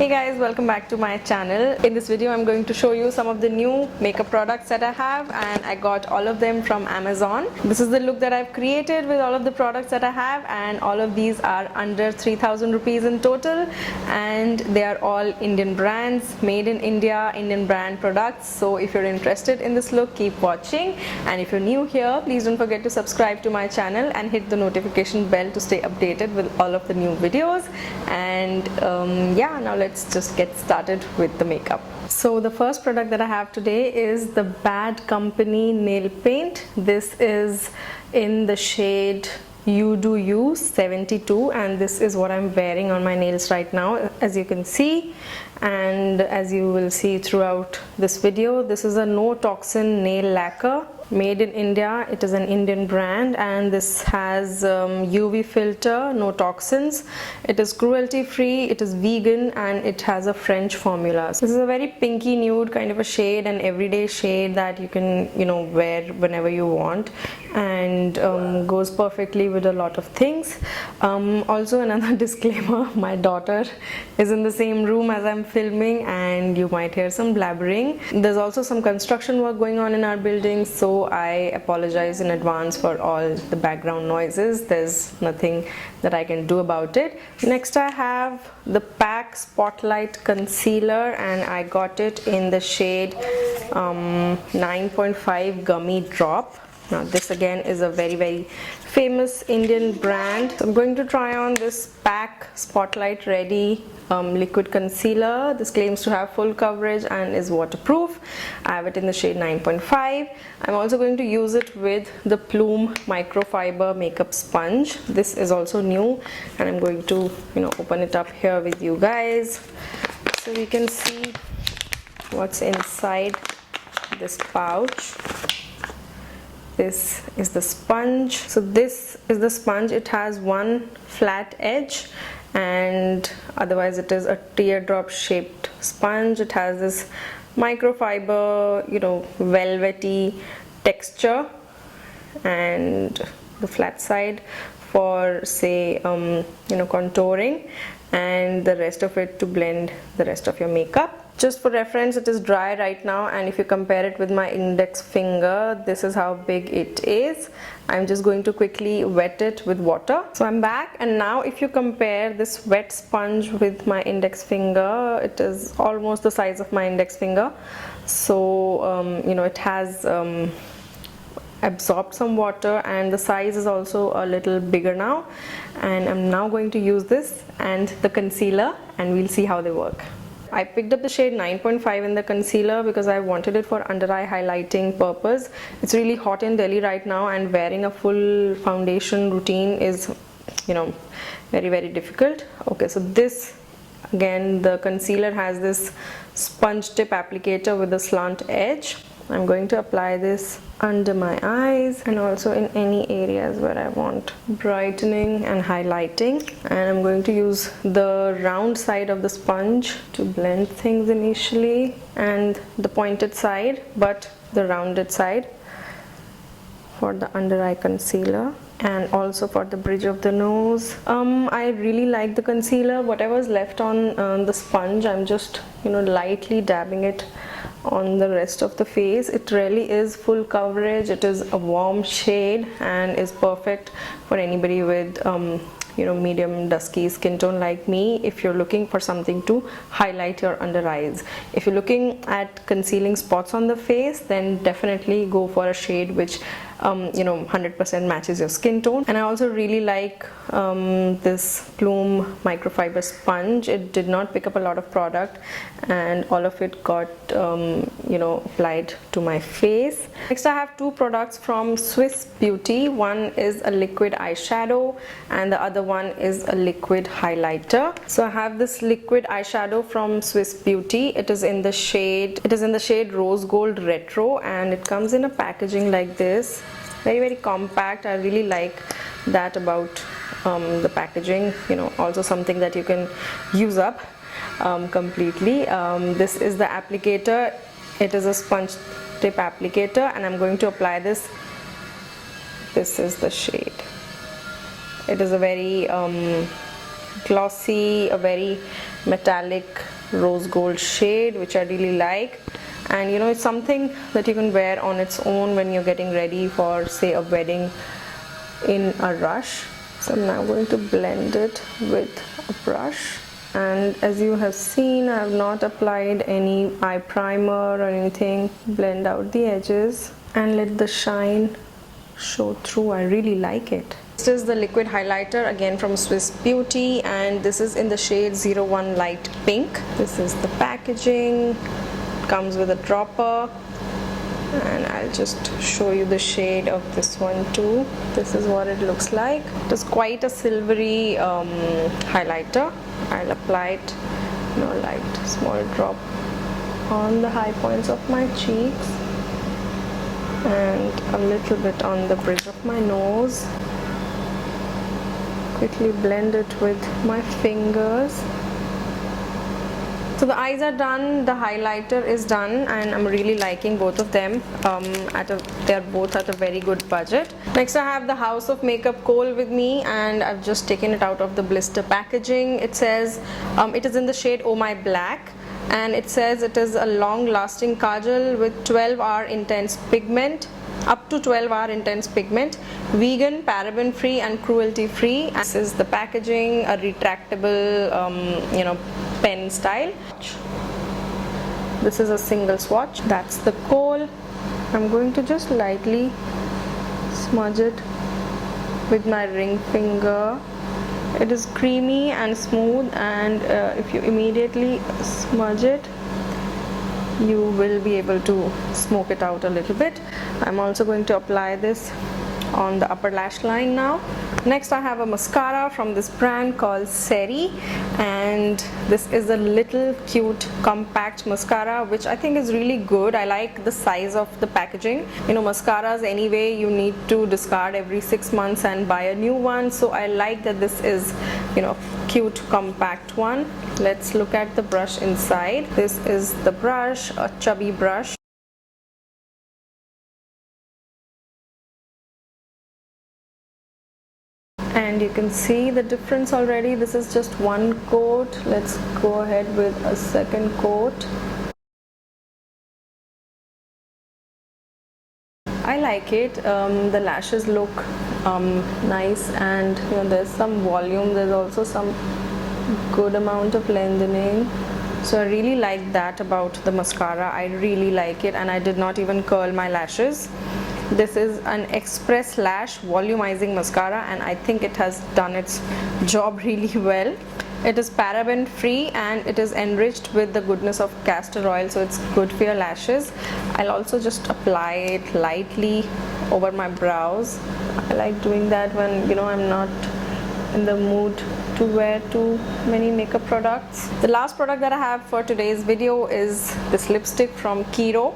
Hey guys, welcome back to my channel. In this video I'm going to show you some of the new makeup products that I have, and I got all of them from Amazon. This is the look that I've created with all of the products that I have, and all of these are under 3,000 rupees in total, and they are all Indian brands, made in India, Indian brand products. So if you're interested in this look, keep watching, and if you're new here, please don't forget to subscribe to my channel and hit the notification bell to stay updated with all of the new videos. And yeah, now let's just get started with the makeup. So the first product that I have today is the Bad Company nail paint. This is in the shade You Do You 72, and this is what I'm wearing on my nails right now, as you can see. And as you will see throughout this video, this is a no toxin nail lacquer, made in India. It is an Indian brand, and this has UV filter, no toxins. It is cruelty free, it is vegan, and it has a French formula. So this is a very pinky nude kind of a shade, an everyday shade that you can wear whenever you want, and goes perfectly with a lot of things. Also, another disclaimer, my daughter is in the same room as I'm filming, and you might hear some blabbering. There's also some construction work going on in our building, so I apologize in advance for all the background noises. There's nothing that I can do about it. Next I have the PAC Spotlight Concealer, and I got it in the shade 9.5 Gummy Drop. Now this again is a very famous Indian brand. So I'm going to try on this PAC Spotlight Ready liquid concealer. This claims to have full coverage and is waterproof. I have it in the shade 9.5. I'm also going to use it with the Plume microfiber makeup sponge. This is also new, and I'm going to open it up here with you guys so we can see what's inside this pouch. This is the sponge. So this is the sponge. It has one flat edge, and otherwise it is a teardrop shaped sponge. It has this microfiber, velvety texture, and the flat side for say contouring, and the rest of it to blend the rest of your makeup. Just for reference, it is dry right now, and if you compare it with my index finger, this is how big it is. I'm just going to quickly wet it with water. So I'm back, and now if you compare this wet sponge with my index finger, it is almost the size of my index finger. So it has absorbed some water, and the size is also a little bigger now. And I'm now going to use this and the concealer, and we'll see how they work. I picked up the shade 9.5 in the concealer because I wanted it for under eye highlighting purpose. It's really hot in Delhi right now, and wearing a full foundation routine is very difficult. Okay, so this again, the concealer has this sponge tip applicator with a slant edge. I'm going to apply this under my eyes and also in any areas where I want brightening and highlighting. And I'm going to use the round side of the sponge to blend things initially, and the pointed side, but the rounded side for the under eye concealer, and also for the bridge of the nose. I really like the concealer. Whatever's left on the sponge, I'm just lightly dabbing it on the rest of the face. It really is full coverage. It is a warm shade and is perfect for anybody with medium dusky skin tone like me, if you're looking for something to highlight your under eyes. If you're looking at concealing spots on the face, then definitely go for a shade which 100% matches your skin tone. And I also really like this Plume microfiber sponge. It did not pick up a lot of product, and all of it got applied to my face. Next I have two products from Swiss Beauty. One is a liquid eyeshadow, and the other one is a liquid highlighter. So I have this liquid eyeshadow from Swiss Beauty. It is in the shade Rose Gold Retro, and it comes in a packaging like this, very compact. I really like that about the packaging. Also something that you can use up completely. This is the applicator. It is a sponge tip applicator, and I'm going to apply this. This is the shade. It is a very glossy, a very metallic rose gold shade, which I really like. And you know, it's something that you can wear on its own when you're getting ready for, say, a wedding in a rush. So I'm now going to blend it with a brush. And as you have seen, I have not applied any eye primer or anything. Blend out the edges and let the shine show through. I really like it. This is the liquid highlighter, again from Swiss Beauty, and this is in the shade 01 Light Pink. This is the packaging. Comes with a dropper, and I'll just show you the shade of this one too. This is what it looks like. It is quite a silvery highlighter. I'll apply it, you know, light small drop on the high points of my cheeks and a little bit on the bridge of my nose. Quickly blend it with my fingers. So the eyes are done, the highlighter is done, and I'm really liking both of them. They're both at a very good budget. Next I have the House of Makeup Kohl with me, and I've just taken it out of the blister packaging. It says it is in the shade Oh My Black, and it says it is a long lasting kajal with 12-hour intense pigment, up to 12-hour intense pigment, vegan, paraben free and cruelty free. This is the packaging, a retractable you know, pen style. This is a single swatch. That's the Kohl. I'm going to just lightly smudge it with my ring finger. It is creamy and smooth, and if you immediately smudge it, you will be able to smoke it out a little bit. I'm also going to apply this on the upper lash line now. Next I have a mascara from this brand called Seri, and this is a little cute compact mascara which I think is really good. I like the size of the packaging. You know, mascaras anyway you need to discard every 6 months and buy a new one, so I like that this is, you know, cute compact one. Let's look at the brush inside. This is the brush, a chubby brush. And you can see the difference already. This is just one coat. Let's go ahead with a second coat. I like it. The lashes look nice, and you know, there's some volume. There's also some good amount of lengthening. So I really like that about the mascara. I really like it, and I did not even curl my lashes. This is an Express Lash Volumizing Mascara, and I think it has done its job really well. It is paraben free and it is enriched with the goodness of castor oil, so it's good for your lashes. I'll also just apply it lightly over my brows. I like doing that when, you know, I'm not in the mood to wear too many makeup products. The last product that I have for today's video is this lipstick from Kiro.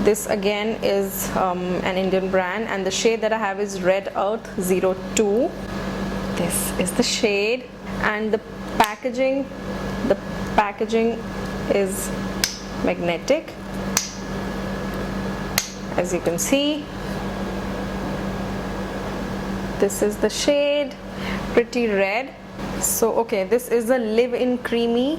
This again is an Indian brand, and the shade that I have is Red Earth 02. This is the shade, and the packaging is magnetic, as you can see. This is the shade, pretty red. So okay, this is a Live-In creamy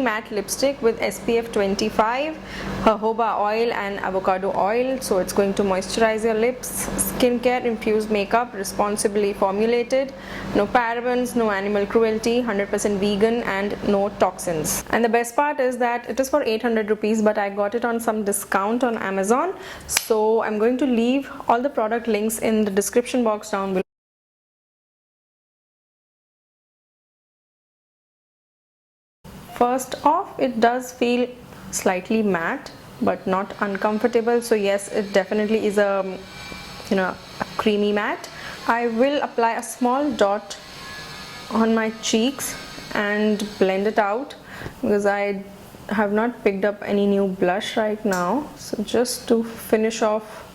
matte lipstick with SPF 25, jojoba oil and avocado oil. So it's going to moisturize your lips. Skincare infused makeup, responsibly formulated, no parabens, no animal cruelty, 100% vegan and no toxins. And the best part is that it is for 800 rupees, but I got it on some discount on Amazon. So I'm going to leave all the product links in the description box down below. First off, it does feel slightly matte but not uncomfortable. So yes, it definitely is a, you know, a creamy matte. I will apply a small dot on my cheeks and blend it out because I have not picked up any new blush right now. So just to finish off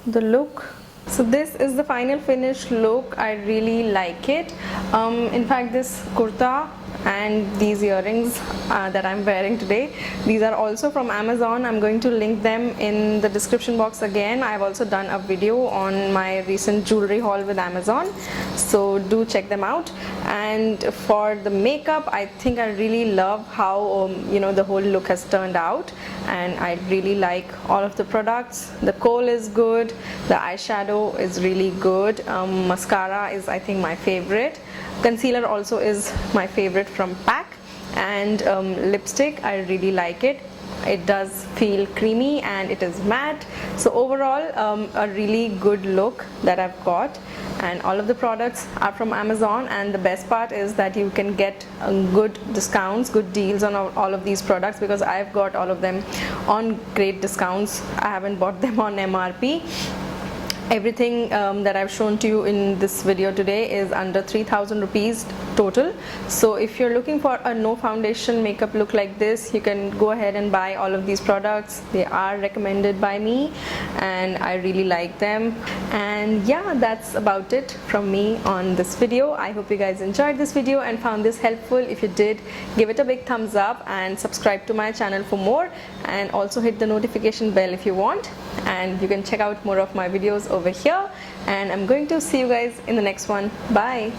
the look. So this is the final finished look. I really like it. In fact, this kurta and these earrings that I'm wearing today, these are also from Amazon. I'm going to link them in the description box again. I've also done a video on my recent jewelry haul with Amazon, so do check them out. And for the makeup, I think I really love how you know, the whole look has turned out, and I really like all of the products. The kohl is good, the eyeshadow is really good, mascara is I think my favorite, concealer also is my favorite from PAC, and lipstick, I really like it. It does feel creamy and it is matte, so overall a really good look that I've got. And all of the products are from Amazon, and the best part is that you can get good discounts, good deals on all of these products, because I've got all of them on great discounts. I haven't bought them on MRP. Everything that I've shown to you in this video today is under 3,000 rupees total. So if you're looking for a no foundation makeup look like this, you can go ahead and buy all of these products. They are recommended by me and I really like them. And yeah, that's about it from me on this video. I hope you guys enjoyed this video and found this helpful. If you did, give it a big thumbs up and subscribe to my channel for more, and also hit the notification bell if you want. And you can check out more of my videos over here, and I'm going to see you guys in the next one. Bye.